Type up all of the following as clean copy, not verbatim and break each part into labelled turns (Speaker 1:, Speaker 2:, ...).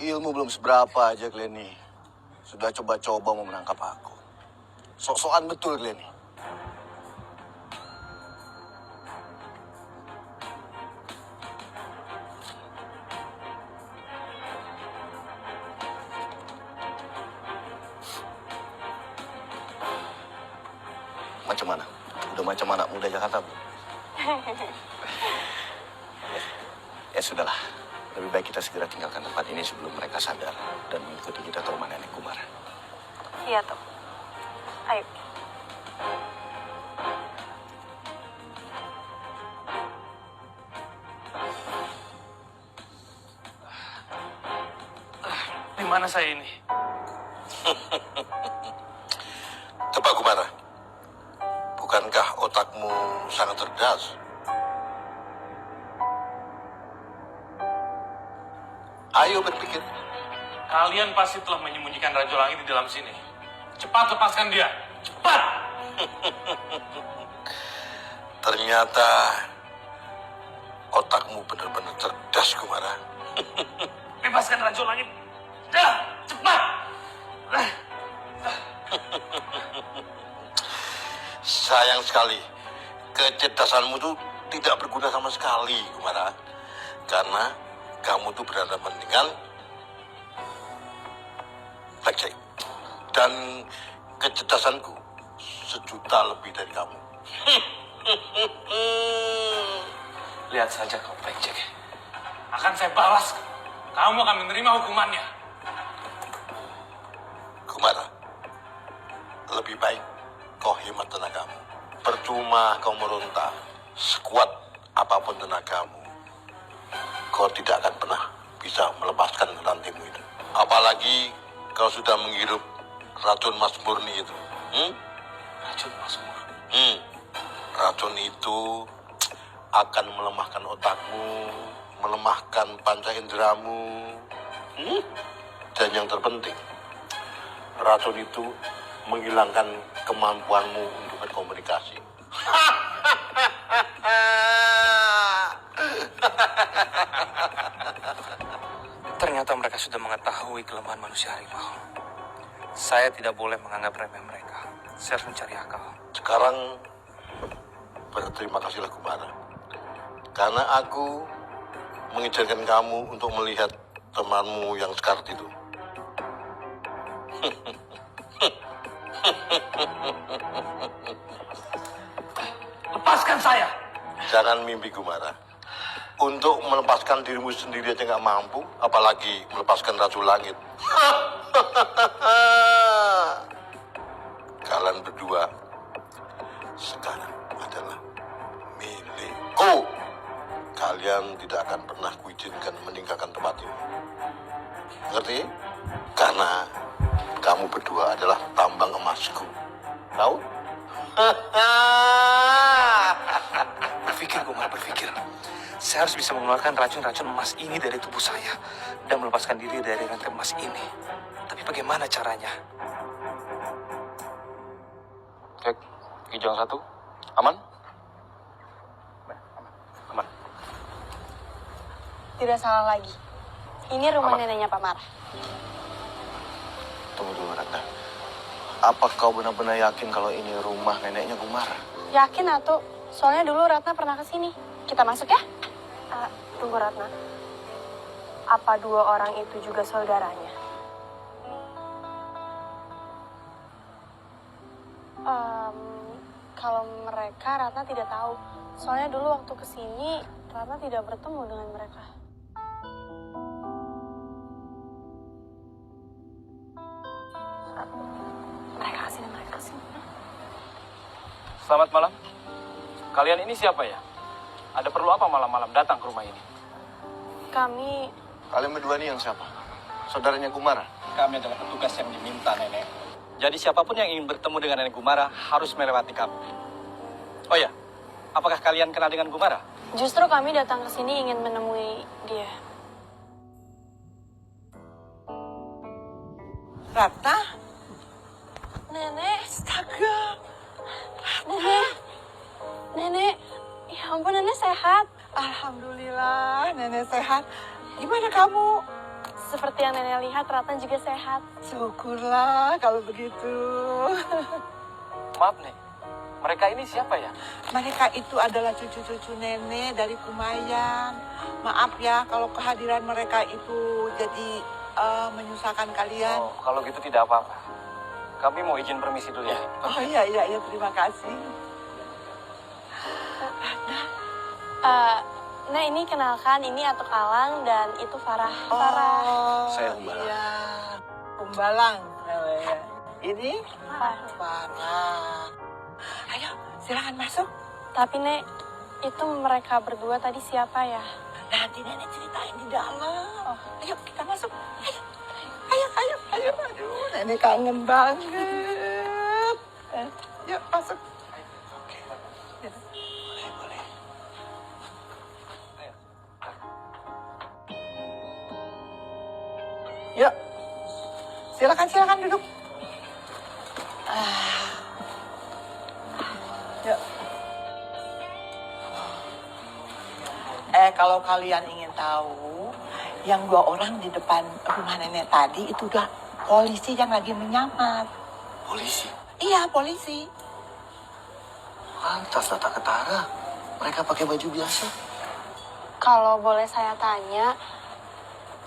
Speaker 1: Ilmu belum seberapa aja, Glenny. Sudah coba-coba mau menangkap aku. Sok-sokan betul, Glenny. Macam mana? Udah macam anak muda Jakarta, Bu? Ya sudahlah. Lebih baik kita segera tinggalkan tempat ini sebelum mereka sadar dan mengikuti kita ke rumah nenek Kumar.
Speaker 2: Iya, Tok. Ayo.
Speaker 3: Di mana saya ini?
Speaker 1: Tebak Kumar, bukankah otakmu sangat cerdas? Ayo berpikir.
Speaker 3: Kalian pasti telah menyembunyikan Raja Langit di dalam sini. Cepat lepaskan dia. Cepat!
Speaker 1: Ternyata otakmu benar-benar cerdas, Kumara.
Speaker 3: Bebaskan Raja Langit. Dah, cepat!
Speaker 1: Sayang sekali, kecerdasanmu itu tidak berguna sama sekali, Kumara. Karena kamu tuh berhadapan dengan blackjack. Dan kecerdasanku sejuta lebih dari kamu.
Speaker 3: Lihat saja kau Blackjack. Akan saya balas. Kamu akan menerima hukumannya.
Speaker 1: Kumara, lebih baik kau hemat tenagamu. Percuma kau meronta, sekuat apapun tenagamu, kau tidak akan pernah bisa melepaskan rantaimu itu. Apalagi kau sudah menghirup racun Mas Murni itu.
Speaker 3: Racun Mas Murni?
Speaker 1: Racun itu akan melemahkan otakmu, melemahkan panca inderamu. Dan yang terpenting, racun itu menghilangkan kemampuanmu untuk berkomunikasi.
Speaker 3: Ternyata mereka sudah mengetahui kelemahan manusia harimau. Saya tidak boleh menganggap remeh mereka. Saya harus mencari akal.
Speaker 1: Sekarang berterima kasihlah Kumara, karena aku mengizinkan kamu untuk melihat temanmu yang sekarat itu.
Speaker 3: Lepaskan saya!
Speaker 1: Jangan mimpi Kumara. Untuk melepaskan dirimu sendiri aja nggak mampu, apalagi melepaskan Raju Langit. Kalian berdua sekarang adalah milikku. Kalian tidak akan pernah kuizinkan meninggalkan tempat ini. Ngerti? Karena kamu berdua adalah tambang emasku. Tahu?
Speaker 3: Berpikir, Kumar, berpikir. Saya harus bisa mengeluarkan racun-racun emas ini dari tubuh saya dan melepaskan diri dari rantai emas ini. Tapi bagaimana caranya? Cek, Kijang 1. Aman? Aman.
Speaker 2: Tidak salah lagi. Ini rumah
Speaker 3: Aman.
Speaker 2: neneknya Pak Marah.
Speaker 1: Tunggu dulu, Ratna. Apa kau benar-benar yakin kalau ini rumah neneknya Kumara?
Speaker 2: Yakin, Atu. Soalnya dulu Ratna pernah ke sini. Kita masuk ya? Tunggu, Ratna. Apa dua orang itu juga saudaranya? Kalau mereka, Ratna tidak tahu. Soalnya dulu waktu kesini, Ratna tidak bertemu dengan mereka. Mereka kesini.
Speaker 3: Selamat malam. Kalian ini siapa ya? Ada perlu apa malam-malam datang ke rumah ini?
Speaker 2: Kami...
Speaker 1: Kalian berdua ini yang siapa? Saudaranya Kumara?
Speaker 4: Kami adalah petugas yang diminta, Nenek.
Speaker 3: Jadi siapapun yang ingin bertemu dengan Nenek Gumara harus melewati kami. Oh ya, apakah kalian kenal dengan Gumara?
Speaker 2: Justru kami datang ke sini ingin menemui dia.
Speaker 5: Ratna?
Speaker 2: Nenek,
Speaker 5: Astaga.
Speaker 2: Nenek, ya ampun Nenek sehat.
Speaker 5: Alhamdulillah, Nenek sehat. Gimana kamu?
Speaker 2: seperti yang Nenek lihat, Ratna juga sehat.
Speaker 5: Syukurlah kalau begitu.
Speaker 3: Maaf, Nek. Mereka ini siapa ya?
Speaker 5: Mereka itu adalah cucu-cucu nenek dari Kumayan. Maaf ya kalau kehadiran mereka itu jadi menyusahkan kalian.
Speaker 3: Oh, kalau gitu tidak apa-apa. Kami mau izin permisi dulu ya.
Speaker 5: Oh iya, terima kasih.
Speaker 2: Nah ini kenalkan, ini Atuk Alang dan itu Farah.
Speaker 5: Oh,
Speaker 1: Saya Humbalang.
Speaker 5: Iya. Humbalang namanya. Ini
Speaker 2: Farah.
Speaker 5: Farah. Ayo, silakan masuk.
Speaker 2: Tapi Nek, itu mereka berdua tadi siapa ya?
Speaker 5: Nanti nenek ceritain di dalam. Ayo, kita masuk. Ayo. Aduh, nenek kangen banget. Yuk, masuk.
Speaker 1: Boleh.
Speaker 5: Yuk, silakan duduk. Yuk. Kalau kalian ingin tahu, yang 2 orang di depan rumah nenek tadi itu udah polisi yang lagi menyamar.
Speaker 1: Polisi.
Speaker 5: Iya, polisi.
Speaker 1: Pantas tak ketara. Mereka pakai baju biasa.
Speaker 2: Kalau boleh saya tanya,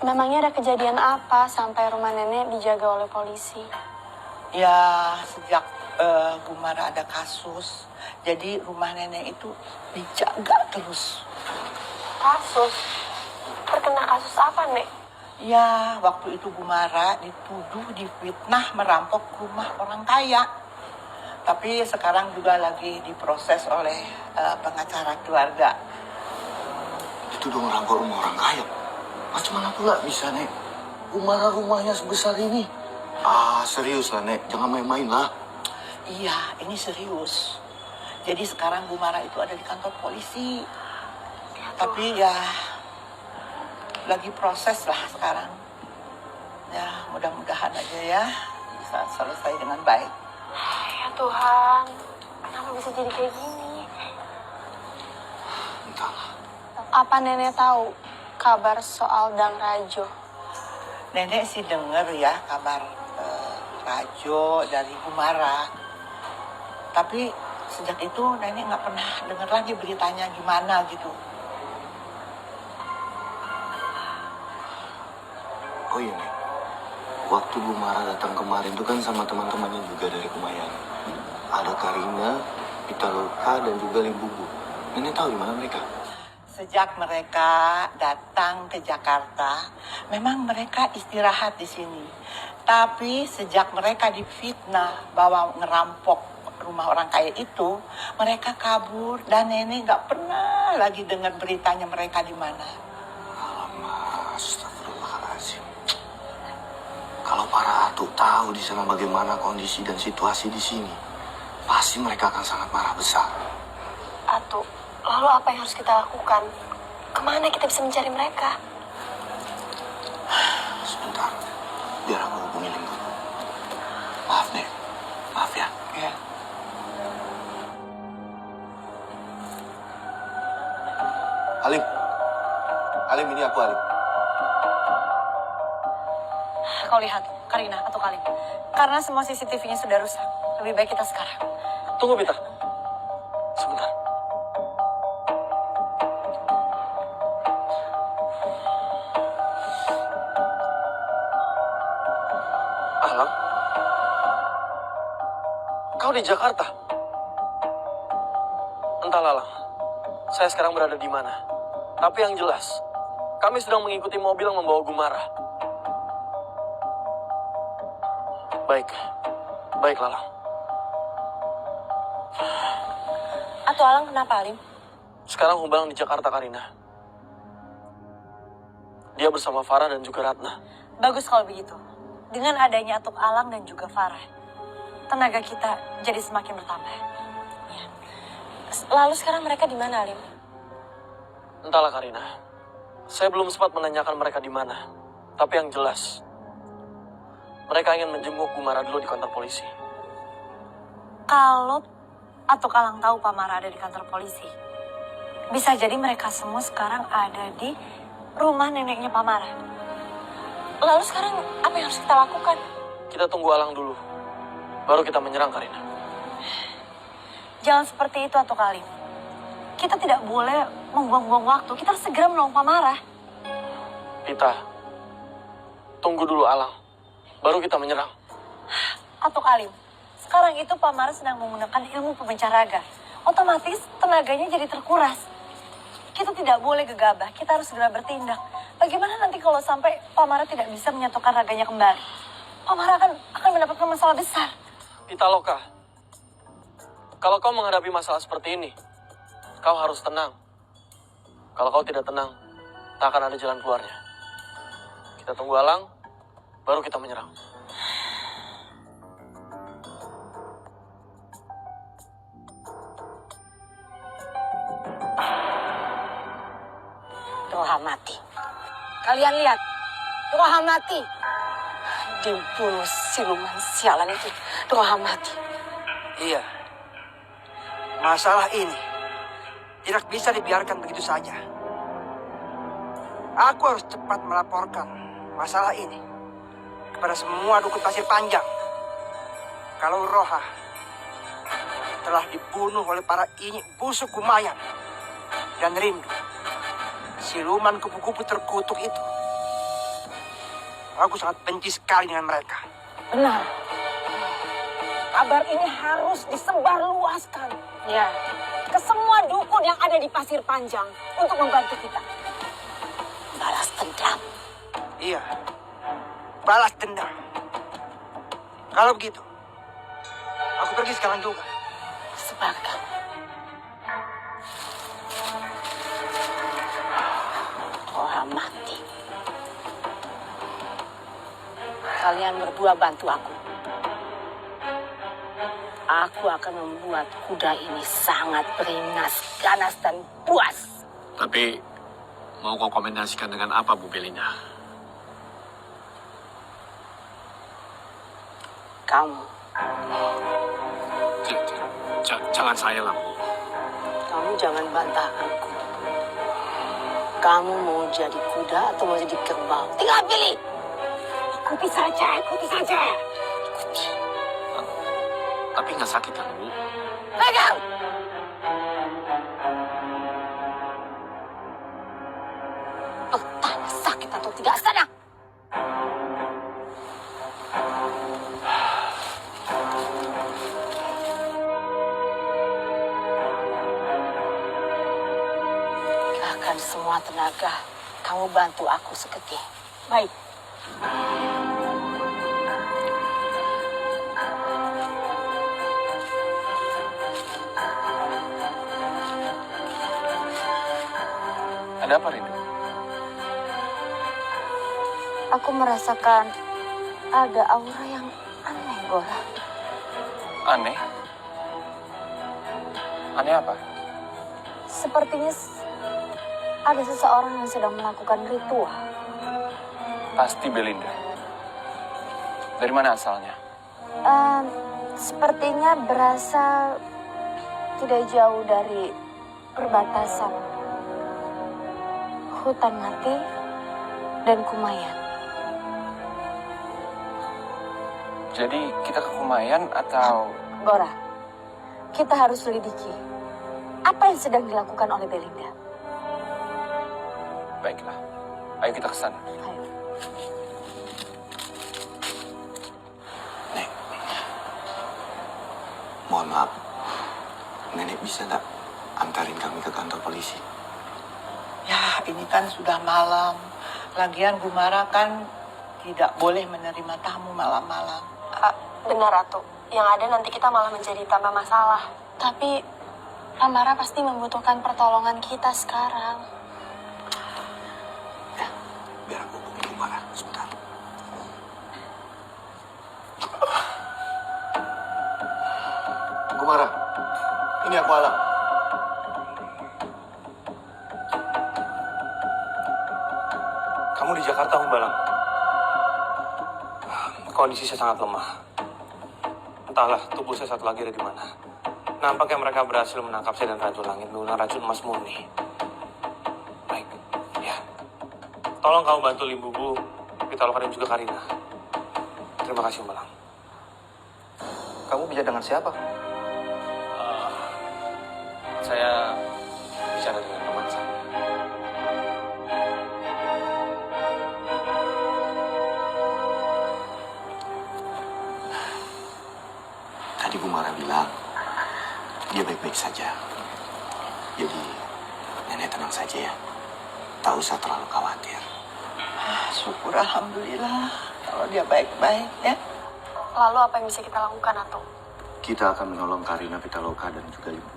Speaker 2: memangnya ada kejadian apa sampai rumah Nenek dijaga oleh polisi?
Speaker 5: Ya, sejak Gumara ada kasus, jadi rumah nenek itu dijaga terus.
Speaker 2: Kasus? Terkena kasus apa, Nek?
Speaker 5: Ya, waktu itu Gumara dituduh difitnah merampok rumah orang kaya. Tapi sekarang juga lagi diproses oleh pengacara keluarga.
Speaker 1: Itu dong rampok rumah orang kaya. Macam mana pula bisa, Nek? Umara rumahnya sebesar ini. Serius lah, Nek. Jangan main-main lah.
Speaker 5: Iya, ini serius. Jadi sekarang Gumara itu ada di kantor polisi. Tapi ya, lagi proses lah sekarang. Ya, mudah-mudahan aja ya bisa selesai dengan baik.
Speaker 2: Ya Tuhan, kenapa bisa jadi kayak gini?
Speaker 1: Entahlah.
Speaker 2: Apa Nenek tahu kabar soal Dang Rajo?
Speaker 5: Nenek sih denger ya kabar Rajo dari Gumara. Tapi sejak itu nenek nggak pernah denger lagi beritanya gimana gitu.
Speaker 1: Oh iya, Nek. Waktu Bu Mara datang kemarin itu kan sama teman-temannya juga dari Kumayan. Ada Karina, Pitaloka, dan juga Limbubu. Nenek tahu di mana mereka?
Speaker 5: Sejak mereka datang ke Jakarta, memang mereka istirahat di sini. Tapi sejak mereka difitnah bahwa ngerampok rumah orang kaya itu, mereka kabur dan nenek nggak pernah lagi dengar beritanya mereka di mana.
Speaker 1: Alamak, astagfirullahaladzim. Kalau para atuk tahu di sana bagaimana kondisi dan situasi di sini, pasti mereka akan sangat marah besar.
Speaker 2: Atuk, lalu apa yang harus kita lakukan? Kemana kita bisa mencari mereka?
Speaker 1: Sebentar, biar aku hubungi Limbu. Maaf, Nek. Maaf ya.
Speaker 5: Ya.
Speaker 1: Halim, ini aku Halim.
Speaker 6: Kau lihat, Karina atau Kalim. Karena semua CCTV-nya sudah rusak. Lebih baik kita sekarang.
Speaker 3: Tunggu, Bita. Sebentar. Alang? Kau di Jakarta? Entahlah, Alang. Saya sekarang berada di mana. Tapi yang jelas, kami sedang mengikuti mobil yang membawa Gumara. Baik, Lalang.
Speaker 6: Atau Alang kenapa, Alim?
Speaker 3: Sekarang Humbalang di Jakarta, Karina. Dia bersama Farah dan juga Ratna.
Speaker 6: Bagus kalau begitu. Dengan adanya Atuk Alang dan juga Farah, tenaga kita jadi semakin bertambah. Ya.
Speaker 2: Lalu sekarang mereka di mana, Alim?
Speaker 3: Entahlah, Karina. Saya belum sempat menanyakan mereka di mana. Tapi yang jelas, mereka ingin menjenguk Gumara dulu di kantor polisi.
Speaker 6: Kalau Atuk Alang tahu Pak Mara ada di kantor polisi, bisa jadi mereka semua sekarang ada di rumah neneknya Pak Mara. Lalu sekarang apa yang harus kita lakukan?
Speaker 3: Kita tunggu Alang dulu. Baru kita menyerang Karina.
Speaker 6: Jangan seperti itu, Atuk Alim. Kita tidak boleh membuang-buang waktu. Kita harus segera menolong Pamarah.
Speaker 3: Pita, tunggu dulu Alang. Baru kita menyerang.
Speaker 6: Atuk Alim, sekarang itu Pamarah sedang menggunakan ilmu pemencah raga. Otomatis tenaganya jadi terkuras. Kita tidak boleh gegabah. Kita harus segera bertindak. Bagaimana nanti kalau sampai Pamarah tidak bisa menyatukan raganya kembali? Pamarah akan mendapatkan masalah besar.
Speaker 3: Pitaloka, kalau kau menghadapi masalah seperti ini, kau harus tenang. Kalau kau tidak tenang, tak akan ada jalan keluarnya. Kita tunggu Alang, baru kita menyerang.
Speaker 6: Roha mati. Kalian lihat, Roha mati. Dibunuh siluman sialan itu. Roha mati.
Speaker 7: Iya. Masalah ini tidak bisa dibiarkan begitu saja. Aku harus cepat melaporkan masalah ini kepada semua dukun pasir panjang. Kalau Roha telah dibunuh oleh para inyek busuk Kumayan dan Rindu, siluman kupu-kupu terkutuk itu. Aku sangat benci sekali dengan mereka.
Speaker 6: Benar. Kabar ini harus disebarluaskan. Ya. Ke semua dukun yang ada di Pasir Panjang untuk membantu kita. Balas dendam.
Speaker 7: Iya, balas dendam. Kalau begitu, aku pergi sekarang juga.
Speaker 6: Sepakat. Roha mati. Kalian berdua bantu aku. Aku akan membuat kuda ini sangat beringas, ganas, dan puas.
Speaker 8: Tapi, mau kau kombinasikan dengan apa, Bu Belinda?
Speaker 6: Kamu,
Speaker 8: Jangan saya lah, Bu.
Speaker 6: kamu jangan bantah aku. Kamu mau jadi kuda atau mau jadi kerbau? Tinggal pilih. Ikuti saja, ikuti saja. Ikuti.
Speaker 8: Tapi nggak sakit kan, Bu?
Speaker 6: Pegang! Bertanya sakit atau tidak sana. Kerahkan semua tenaga. Kamu bantu aku seketi. Baik.
Speaker 3: Ada apa, Rindu?
Speaker 2: Aku merasakan ada aura yang aneh, Gora.
Speaker 3: Aneh? Aneh apa?
Speaker 2: Sepertinya ada seseorang yang sedang melakukan ritual.
Speaker 3: Pasti Belinda. Dari mana asalnya?
Speaker 2: Sepertinya berasal tidak jauh dari perbatasan hutan mati dan Kumayan.
Speaker 3: Jadi kita ke Kumayan atau...
Speaker 2: Gora, kita harus selidiki apa yang sedang dilakukan oleh Belinda.
Speaker 3: Baiklah, ayo kita ke sana.
Speaker 2: Ayo.
Speaker 1: Nek, mohon maaf. Nenek bisa nggak antarin kami ke kantor polisi?
Speaker 5: Ya, ini kan sudah malam. Lagian Gumara kan tidak boleh menerima tamu malam-malam.
Speaker 2: Benar, Ratu. Yang ada nanti kita malah menjadi tambah masalah. Tapi Amara pasti membutuhkan pertolongan kita sekarang.
Speaker 1: Ya, biar aku hubungi Gumara sebentar. Gumara, ini aku Alang.
Speaker 3: Kamu di Jakarta, Humbalang. Kondisi saya sangat lemah. Entahlah tubuh saya satu lagi ada di mana. Nampaknya mereka berhasil menangkap saya dan Racun Langit menggunakan racun emas murni. Baik, ya. Tolong kamu bantu Limbubu Pitaloka dan juga Karina. Terima kasih, Malang.
Speaker 9: Kamu bicara dengan siapa?
Speaker 3: Saya bicara dengan teman saya.
Speaker 1: Tadi Bu Mara bilang, dia baik-baik saja. Jadi, nenek tenang saja ya. Tak usah terlalu khawatir.
Speaker 5: Syukur Alhamdulillah kalau dia baik-baik ya.
Speaker 2: Lalu apa yang bisa kita lakukan, Atung?
Speaker 1: Kita akan menolong Karina Pitaloka dan juga Ibu.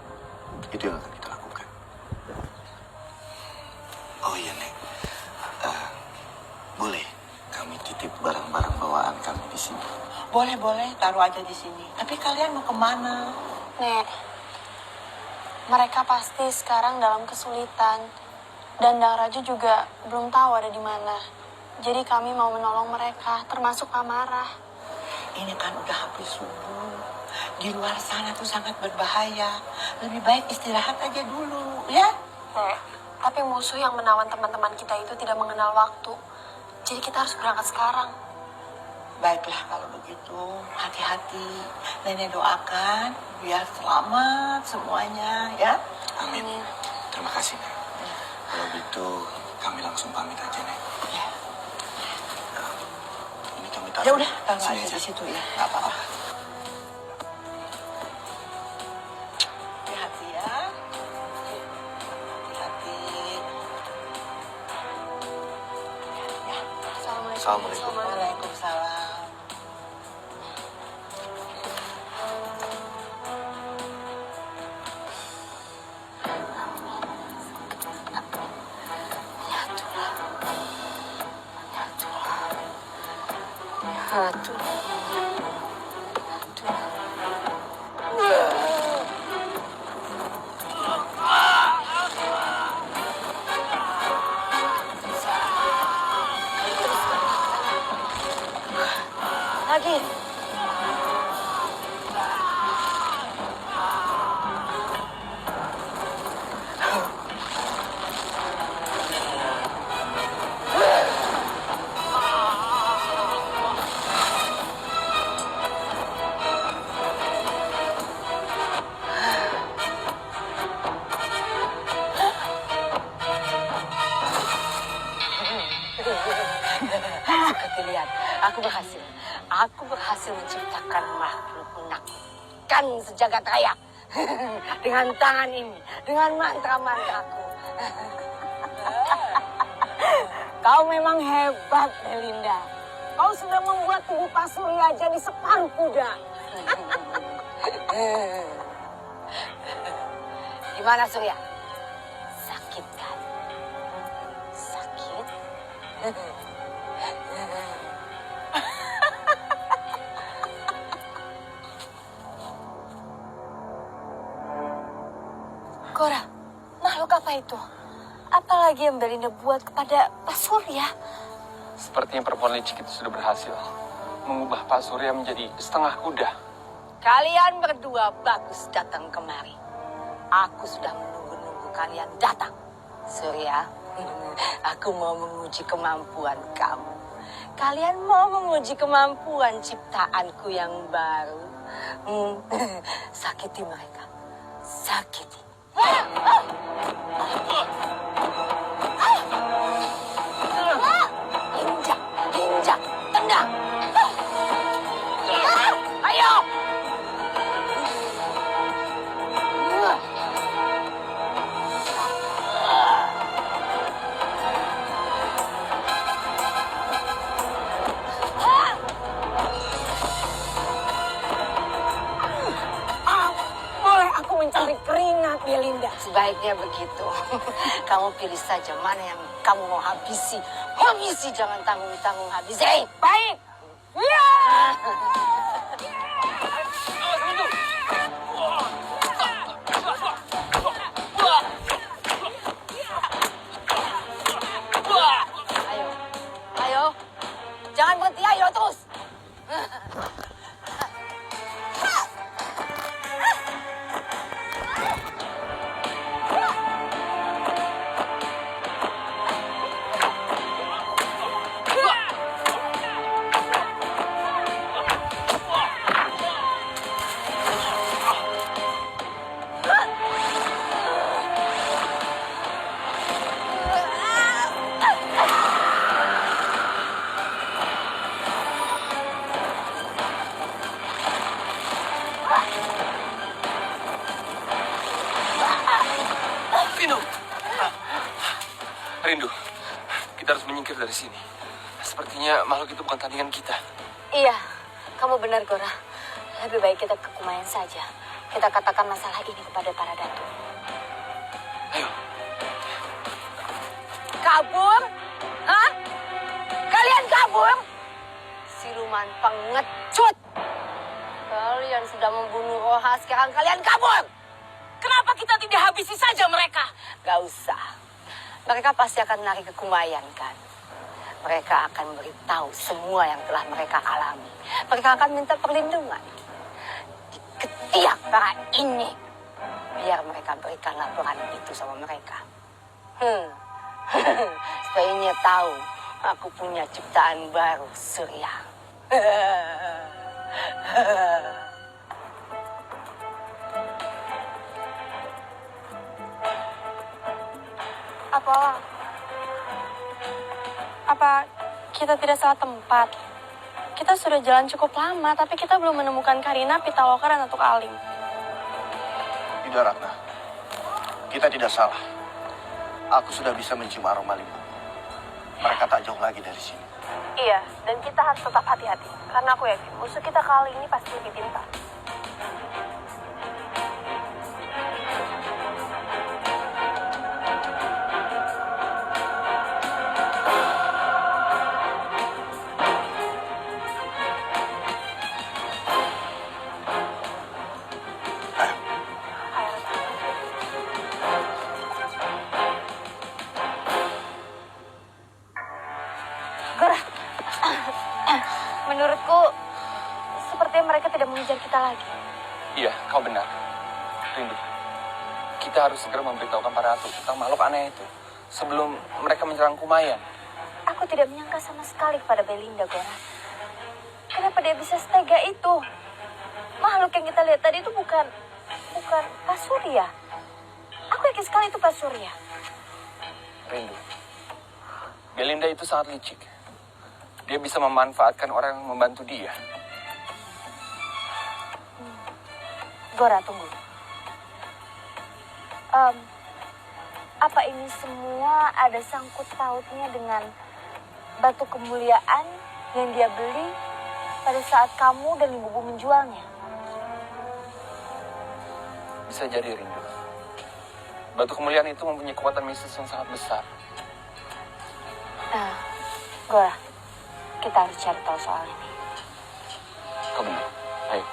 Speaker 1: Itu yang akan kita lakukan. Oh iya, Nek. Boleh kami titip barang-barang bawaan kami di sini?
Speaker 5: Boleh, taruh aja di sini. Tapi kalian mau kemana?
Speaker 2: Nek, mereka pasti sekarang dalam kesulitan. Dan Dang Raju juga belum tahu ada di mana. Jadi kami mau menolong mereka, termasuk Amarah.
Speaker 5: Ini kan udah habis subuh. Di luar sana tuh sangat berbahaya. Lebih baik istirahat aja dulu, ya?
Speaker 2: Nek, tapi musuh yang menawan teman-teman kita itu tidak mengenal waktu. Jadi kita harus berangkat sekarang.
Speaker 5: Baiklah kalau begitu, hati-hati. Nenek doakan biar selamat semuanya, ya?
Speaker 1: Amin. Terima kasih, Nek. Kalau gitu, kami langsung pamit aja, Nek.
Speaker 5: Ya.
Speaker 1: Ini kami taruh.
Speaker 5: Ya udah, taruh
Speaker 1: sini
Speaker 5: aja di situ ya, nggak apa-apa. Hati-hati ya. Hati-hati. Ya.
Speaker 1: Assalamualaikum.
Speaker 5: Waalaikumsalam.
Speaker 6: Lagi. Seperti lihat, aku berhasil menciptakan makhluk menakutkan sejagat raya. Dengan tangan ini, dengan mantra-mantraku. Kau memang hebat, Belinda. Kau sudah membuat tubuh Pak Surya jadi separuh kuda. Gimana, Surya? Sakit kan? Sakit? Cora, makhluk apa itu? Apalagi yang Belinda buat kepada Pak Surya?
Speaker 3: Sepertinya perempuan licik itu sudah berhasil mengubah Pak Surya menjadi setengah kuda.
Speaker 6: Kalian berdua bagus datang kemari. Aku sudah menunggu-nunggu kalian datang. Surya, aku mau menguji kemampuan kamu. Kalian mau menguji kemampuan ciptaanku yang baru. Sakiti mereka. Sakiti. Injak, tendang. Ayo. Boleh aku mencari keringat, Belinda? Sebaiknya begitu. Kamu pilih saja mana yang kamu mau habisi. Habisi, jangan tanggung-tanggung habisi. Baik. Ya. Ayo. Jangan berhenti, ayo terus.
Speaker 3: Rindu, kita harus menyingkir dari sini. Sepertinya makhluk itu bukan tandingan kita.
Speaker 6: Iya, kamu benar, Gora. Lebih baik kita ke Kumayan saja. Kita katakan masalah ini kepada para datu.
Speaker 3: Ayo.
Speaker 6: Kabur? Hah? Kalian kabur? Siluman pengecut! Kalian sudah membunuh Roha, sekarang kalian kabur! Kenapa kita tidak habisi saja mereka? Gak usah. Mereka pasti akan lari ke Kumayan, kan? Mereka akan memberitahu semua yang telah mereka alami. Mereka akan minta perlindungan. Di ketiak para ini. Biar mereka berikan laporan itu sama mereka. Supaya Inyek tahu, aku punya ciptaan baru, Surya.
Speaker 2: Apa kita tidak salah tempat? Kita sudah jalan cukup lama, tapi kita belum menemukan Karina, Pitaloka, dan Datuk Alim.
Speaker 1: Tidak, Ratna. Kita tidak salah. Aku sudah bisa mencium aroma limbu. Mereka tak jauh lagi dari sini.
Speaker 2: Iya, dan kita harus tetap hati-hati. Karena aku yakin musuh kita kali ini pasti lebih pintar. Menurutku, sepertinya mereka tidak mengejar kita lagi.
Speaker 4: Iya, kau benar. Rindu, kita harus segera memberitahukan para ratu tentang makhluk aneh itu sebelum mereka menyerang Kumayan.
Speaker 6: Aku tidak menyangka sama sekali kepada Belinda, Gora. Kenapa dia bisa setega itu? Makhluk yang kita lihat tadi itu bukan Pak Surya. Aku yakin sekali itu Pak Surya.
Speaker 4: Rindu, Belinda itu sangat licik. Dia bisa memanfaatkan orang yang membantu dia.
Speaker 6: Gora, tunggu. Apa ini semua ada sangkut pautnya dengan batu kemuliaan yang dia beli pada saat kamu dan Ibu menjualnya?
Speaker 4: Bisa jadi, Rindu. Batu kemuliaan itu mempunyai kekuatan mistis yang sangat besar.
Speaker 6: Gora, kita harus cari tahu soal ini.
Speaker 4: Kau benar. Ayo.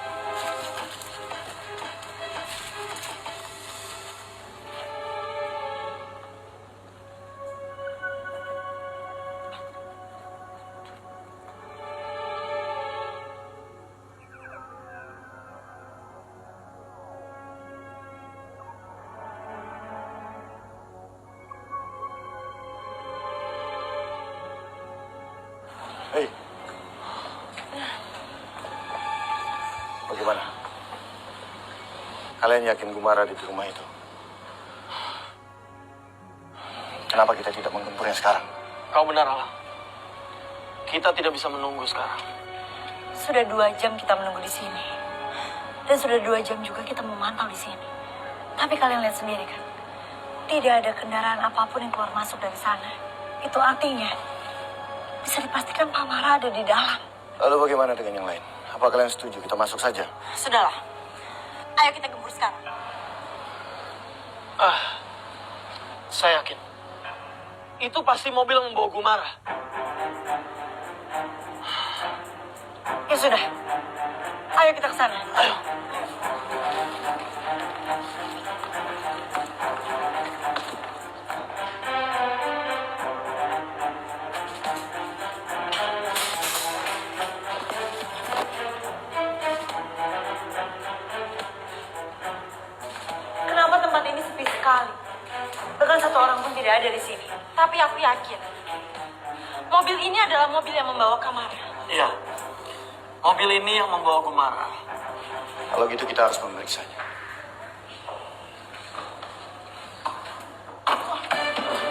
Speaker 1: Hei. Bagaimana? Kalian yakin Gumara di rumah itu? Kenapa kita tidak menggempurnya sekarang?
Speaker 3: Kau benar, Alam. Kita tidak bisa menunggu sekarang.
Speaker 6: Sudah 2 jam kita menunggu di sini. Dan sudah 2 jam juga kita memantau di sini. Tapi kalian lihat sendiri kan? Tidak ada kendaraan apapun yang keluar masuk dari sana. Itu artinya bisa dipastikan Pak Mara ada di dalam.
Speaker 1: Lalu bagaimana dengan yang lain? Apa kalian setuju kita masuk saja?
Speaker 6: Sudahlah. Ayo kita gempur sekarang.
Speaker 3: Saya yakin. Itu pasti mobil yang membawa Gumara.
Speaker 6: Ya sudah. Ayo kita ke sana.
Speaker 3: Ayo.
Speaker 6: Kenapa tempat ini sepi sekali? Bahkan 1 orang pun tidak ada di sini. Tapi aku yakin, mobil ini adalah mobil yang membawa Kamara.
Speaker 3: Iya. Mobil ini yang membawa Gumara.
Speaker 1: Kalau gitu kita harus memeriksanya.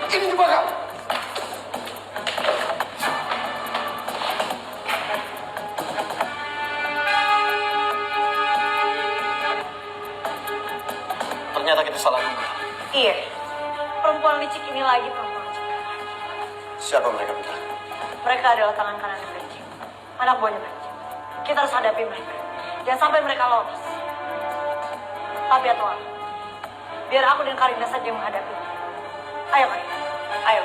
Speaker 1: Ini dibakar!
Speaker 3: Ternyata kita salah duga.
Speaker 6: Iya, perempuan licik ini lagi perempuan licik.
Speaker 1: Siapa mereka, Pita?
Speaker 6: Mereka adalah tangan kanan Benji. Anak buahnya Benji. Kita harus hadapi mereka. Jangan sampai mereka lolos. Tapi atau apa? Biar aku dan Karinda saja yang menghadapi. Ayo, Karinda. Ayo.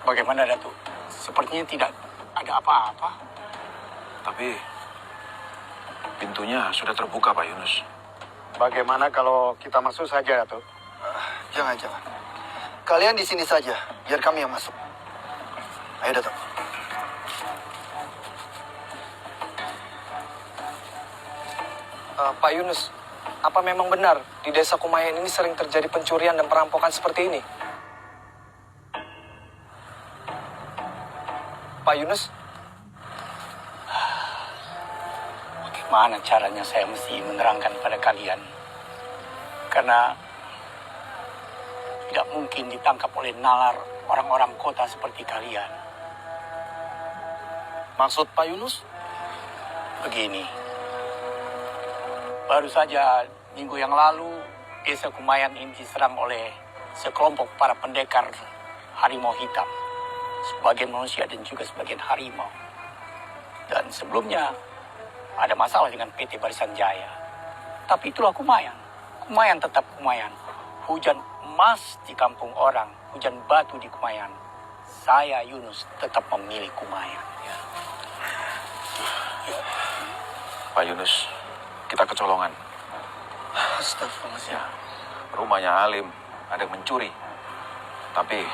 Speaker 7: Bagaimana, Datuk? Sepertinya tidak ada apa-apa.
Speaker 8: Tapi pintunya sudah terbuka, Pak Yunus.
Speaker 7: Bagaimana kalau kita masuk saja, Datuk?
Speaker 9: Jangan. Kalian di sini saja, biar kami yang masuk. Ayo, Datuk.
Speaker 4: Pak Yunus, apa memang benar di desa Kumayan ini sering terjadi pencurian dan perampokan seperti ini? Pak Yunus?
Speaker 7: Bagaimana caranya saya mesti menerangkan pada kalian? Karena tidak mungkin ditangkap oleh nalar orang-orang kota seperti kalian.
Speaker 4: Maksud Pak Yunus?
Speaker 7: Begini, baru saja minggu yang lalu desa Kumayan ini diserang oleh sekelompok para pendekar harimau hitam. Sebagian manusia dan juga sebagian harimau. Dan sebelumnya ada masalah dengan PT Barisan Jaya. Tapi itulah Kumayan. Kumayan tetap Kumayan. Hujan emas di kampung orang, hujan batu di Kumayan. Saya Yunus tetap memilih Kumayan.
Speaker 8: Pak Yunus, kita kecolongan.
Speaker 7: Astagfirullahaladzim.
Speaker 8: Ya, rumahnya Halim ada yang mencuri. Tapi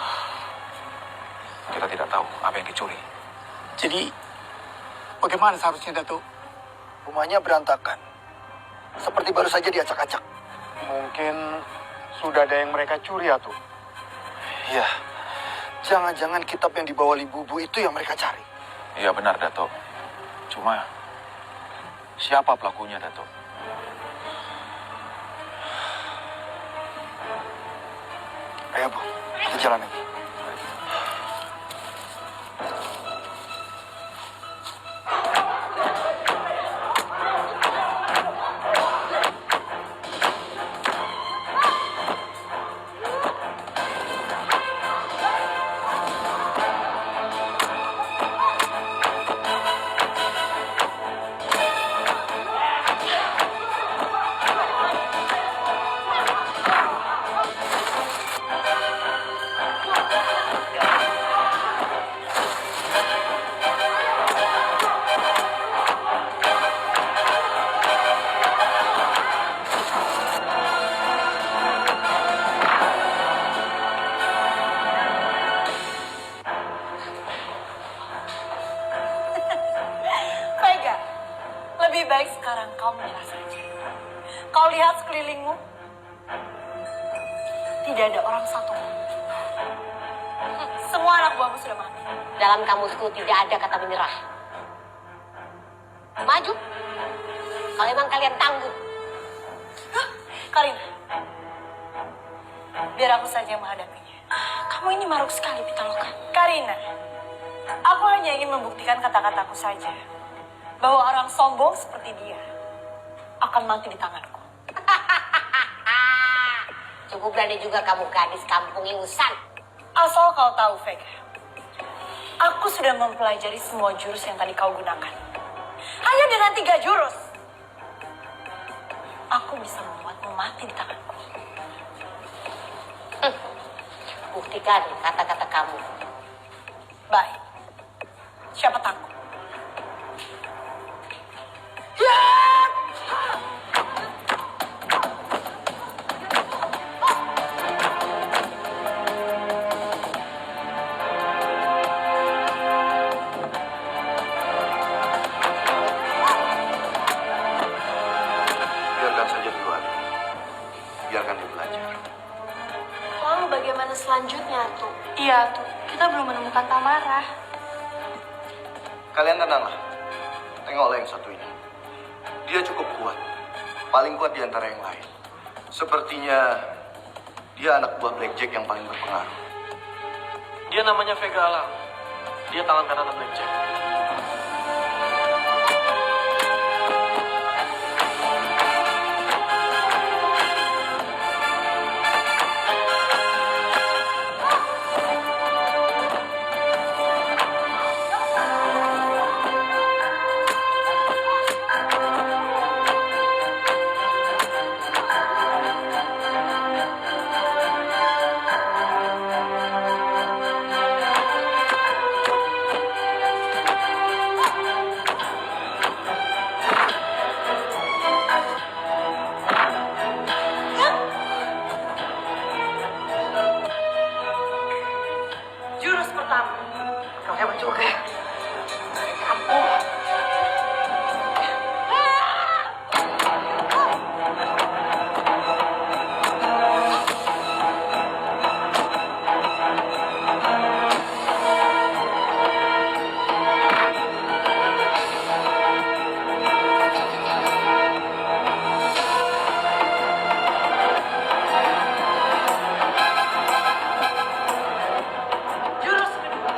Speaker 8: kita tidak tahu apa yang dicuri.
Speaker 7: Jadi, bagaimana seharusnya, Datuk?
Speaker 9: Rumahnya berantakan. Seperti baru saja diacak-acak.
Speaker 7: Mungkin sudah ada yang mereka curi, Datuk.
Speaker 9: Iya. Jangan-jangan kitab yang dibawa Libubu itu yang mereka cari.
Speaker 8: Iya benar, Dato. Cuma, siapa pelakunya, Dato?
Speaker 9: Ayo, Bu. Kita jalan lagi.
Speaker 6: Vega, lebih baik sekarang kau menyerah saja. Kau lihat sekelilingmu. Tidak ada orang satu pun. Semua anak buahmu sudah mati.
Speaker 10: Dalam kamusku tidak ada kata menyerah. Maju. Kalau memang kalian tangguh.
Speaker 6: Karina, biar aku saja yang menghadapinya.
Speaker 2: Kamu ini maruk sekali, Pitaloka.
Speaker 6: Karina, aku hanya ingin membuktikan kata-kataku saja. Bahwa orang sombong seperti dia akan mati di tanganku.
Speaker 10: Cukup berani juga kamu gadis kampung ingusan.
Speaker 6: Asal kau tahu, Vega. Aku sudah mempelajari semua jurus yang tadi kau gunakan. Hanya dengan 3 jurus. Aku bisa membuatmu mati di tanganku.
Speaker 10: Buktikan kata-kata kamu.
Speaker 6: Baik. Siapa takut?
Speaker 1: Biarkan saja duluan. Biarkan dia belajar.
Speaker 6: Lalu
Speaker 2: bagaimana selanjutnya, tuh? Iya, tuh. Kita belum menemukan Tamara.
Speaker 9: Kalian tenanglah. Tengoklah yang satu ini. Dia cukup kuat. Paling kuat di antara yang lain. Sepertinya dia anak buah Blackjack yang paling berpengaruh.
Speaker 3: Dia namanya Vega Alam. Dia tangan kanan Blackjack.
Speaker 6: Jurus pertama. Kau hebat juga. Jurus kedua.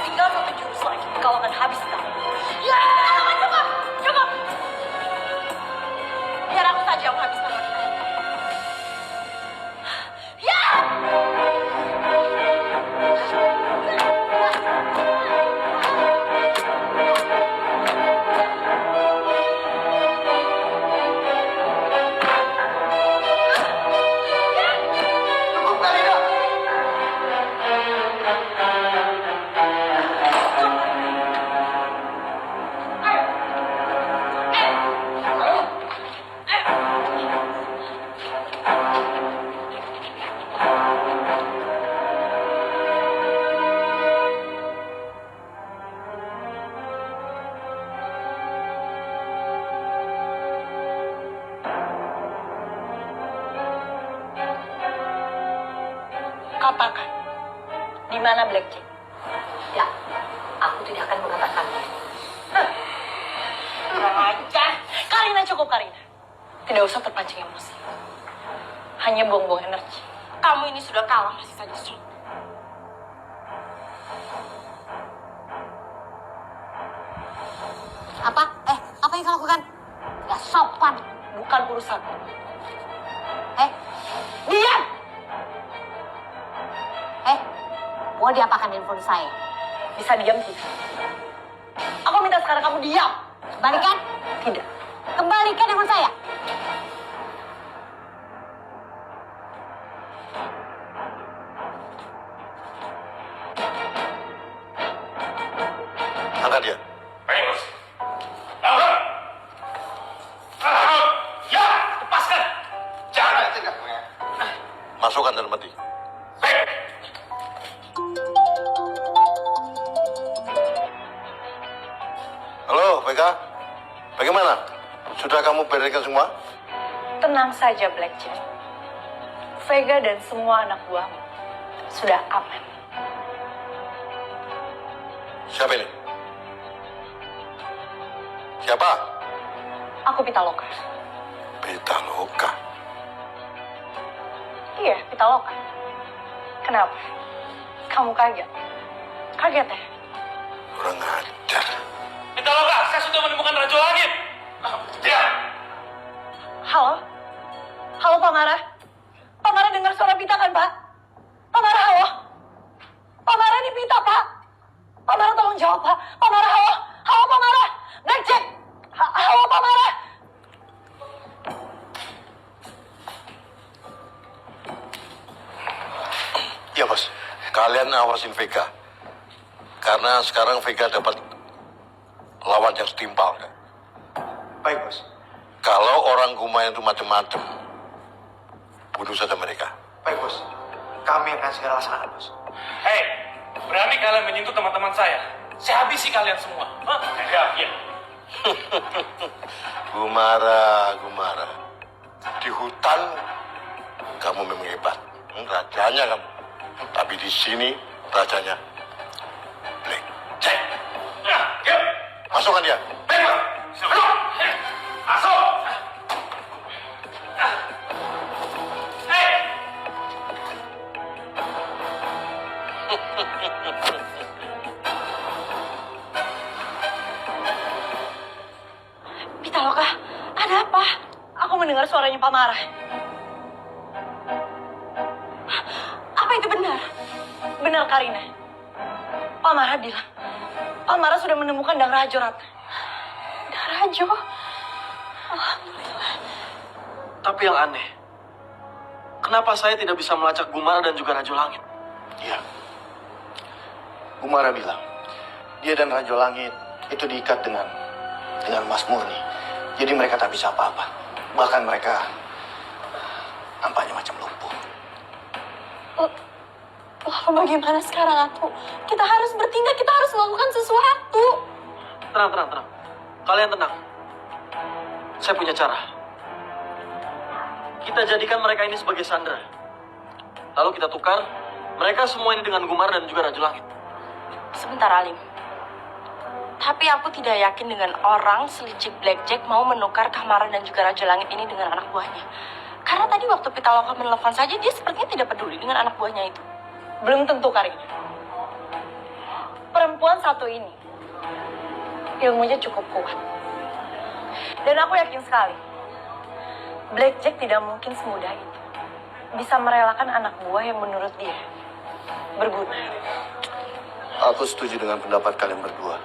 Speaker 6: Tinggal satu jurus lagi. Kau akan habis kamu. Ya, cukup, cukup. Biar aku saja yang menghabiskan mereka. Ya!
Speaker 9: Cukup Kalina!
Speaker 6: Katakan, di mana Blackjack?
Speaker 10: Ya, aku tidak akan mengatakannya.
Speaker 6: Kurang ajar. Karina, cukup Karina. Tidak usah terpancing emosi. Hanya buang-buang energi. Kamu ini sudah kalah, masih saja sombong.
Speaker 10: Apa? Apa yang kau lakukan? Gak sopan.
Speaker 6: Bukan urusan.
Speaker 10: Diam! Mau diapakan handphone saya?
Speaker 6: Bisa diam tidak? Aku minta sekarang kamu diam.
Speaker 10: Kembalikan?
Speaker 6: Tidak.
Speaker 10: Kembalikan handphone saya.
Speaker 1: Angkat dia.
Speaker 8: Baik, bos. Angkat! Angkat! Ya, lepaskan! Jangan!
Speaker 1: Masukkan dalam hati.
Speaker 8: Baik!
Speaker 1: Halo, Vega. Bagaimana? Sudah kamu bereskan semua?
Speaker 6: Tenang saja, Blackjack. Vega dan semua anak buahmu sudah aman.
Speaker 1: Siapa ini? Siapa?
Speaker 6: Aku Pitaloka.
Speaker 1: Pitaloka.
Speaker 6: Iya, Pitaloka. Kenapa? Kamu kaget? Kaget ya?
Speaker 1: Kurang ajar.
Speaker 3: Pitaloka, saya sudah menemukan Raja Langit.
Speaker 8: Ya!
Speaker 6: Halo? Halo, Pak Mara? Pak Mara dengar suara Pita kan, Pak? Pak Mara, halo? Pak Mara, ini Pita, Pak. Pak Mara, tolong jawab, Pak. Pak Mara, halo? Halo, Pak Mara? Blackjack! Halo, Pak Mara?
Speaker 1: Iya, Bos. Kalian awasin Vega. Karena sekarang Vega dapat lawan yang setimpal. Kan?
Speaker 9: Baik, Bos.
Speaker 1: Kalau orang Kumayan itu macam-macam, bunuh saja mereka.
Speaker 9: Baik, Bos. Kami akan segera laksanakan, Bos.
Speaker 3: Hei, berani kalian menyentuh teman-teman saya? Saya habisi kalian semua. Hah? Ya.
Speaker 1: Gumara. Di hutan kamu memang hebat. Rajanya kamu. Tapi di sini rajanya Black Jack. Masukkan dia. Masuk.
Speaker 6: Pitaloka, ada apa? Aku mendengar suaranya Pak Mara. Apa itu benar? Benar, Karina. Pak Mara bilang, Pak Mara sudah menemukan Dang Rajo, Ratna.
Speaker 2: Dang Rajo? Alhamdulillah.
Speaker 3: Tapi yang aneh, kenapa saya tidak bisa melacak Gumara dan juga Rajo Langit?
Speaker 9: Iya. Gumara bilang, dia dan Rajo Langit itu diikat dengan Mas Murni. Jadi mereka tak bisa apa-apa. Bahkan mereka nampaknya macam lumpuh.
Speaker 2: Lalu bagaimana sekarang, Atu? Kita harus bertindak, kita harus melakukan sesuatu.
Speaker 3: Tenang. Kalian tenang. Saya punya cara. Kita jadikan mereka ini sebagai sandera. Lalu kita tukar mereka semua ini dengan Gumara dan juga Rajo Langit.
Speaker 6: Sebentar, Alim. Tapi aku tidak yakin dengan orang selicik Blackjack mau menukar Kamara dan juga Raja Langit ini dengan anak buahnya. Karena tadi waktu Pitaloka menelpon saja, dia sepertinya tidak peduli dengan anak buahnya itu. Belum tentu, Karina. Perempuan satu ini, ilmunya cukup kuat. Dan aku yakin sekali, Blackjack tidak mungkin semudah itu bisa merelakan anak buah yang menurut dia berguna.
Speaker 9: Aku setuju dengan pendapat kalian berdua.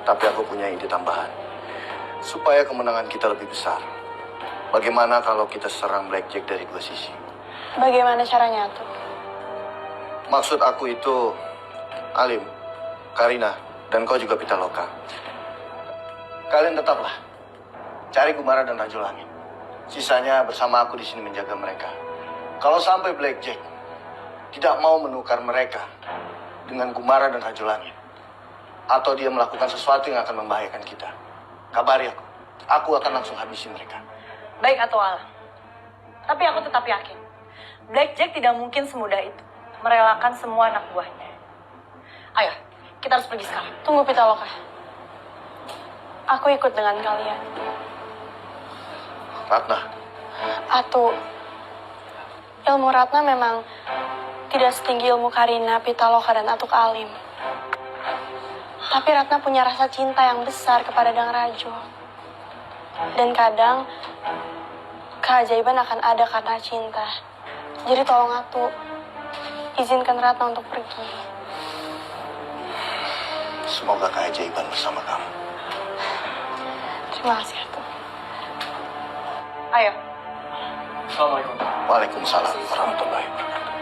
Speaker 9: Tapi aku punya ide tambahan. Supaya kemenangan kita lebih besar. Bagaimana kalau kita serang Blackjack dari dua sisi?
Speaker 2: Bagaimana caranya, Atu?
Speaker 9: Maksud aku itu, Alim, Karina, dan kau juga Pitaloka. Kalian tetaplah cari Gumara dan Rajo Langit. Sisanya bersama aku di sini menjaga mereka. Kalau sampai Blackjack tidak mau menukar mereka dengan Gumara dan Rajo Langit, atau dia melakukan sesuatu yang akan membahayakan kita, kabari aku. Aku akan langsung habisi mereka.
Speaker 6: Baik atau alam. Tapi aku tetap yakin, Blackjack tidak mungkin semudah itu merelakan semua anak buahnya. Ayo, kita harus pergi sekarang.
Speaker 2: Tunggu, Pitaloka. Aku ikut dengan kalian.
Speaker 9: Ratna,
Speaker 2: Atu, ilmu Ratna memang tidak setinggi ilmu Karina, Pitaloka, dan Atuk Alim. Tapi Ratna punya rasa cinta yang besar kepada Dang Rajo. Dan kadang, keajaiban akan ada karena cinta. Jadi tolong Atu, izinkan Ratna untuk pergi.
Speaker 9: semoga keajaiban bersama kamu.
Speaker 2: Terima kasih, Atu.
Speaker 6: Ayo.
Speaker 3: Assalamualaikum.
Speaker 9: Waalaikumsalam warahmatullahi wabarakatuh.